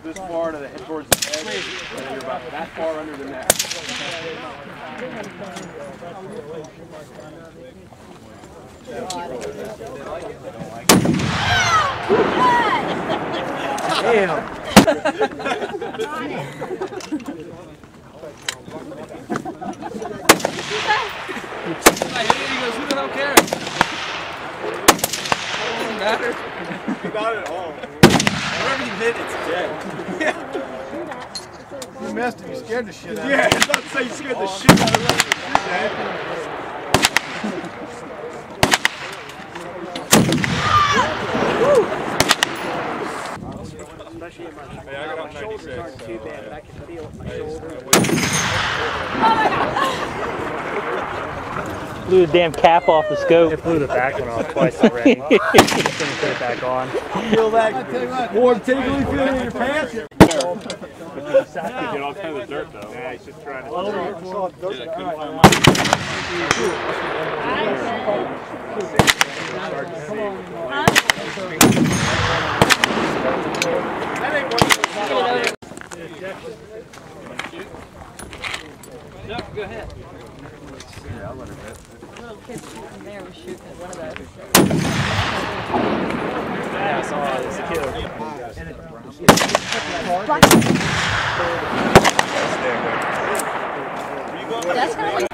this far to the head towards the edge, and then you're about that far under the net. Damn. I hit it, he goes, who the hell cares? It doesn't matter. Not at all. Wherever you hit, it's dead. You missed it, you scared the shit out of me. Yeah, I was about to say you scared the shit out of me. Especially in my shoulder. Hey, I got My shoulders aren't too bad, but I can feel it in my shoulder. Blew the damn cap off the scope. It blew the back one off twice already. Couldn't put it back on. Feel that warm tingly feeling in your pants? You get all kinds of dirt though. Yeah, he's just trying to. Yep, go ahead. Yeah, I'll let her hit. Little kid from there was shooting at one of those. Yeah, I saw it as a kid. That's gonna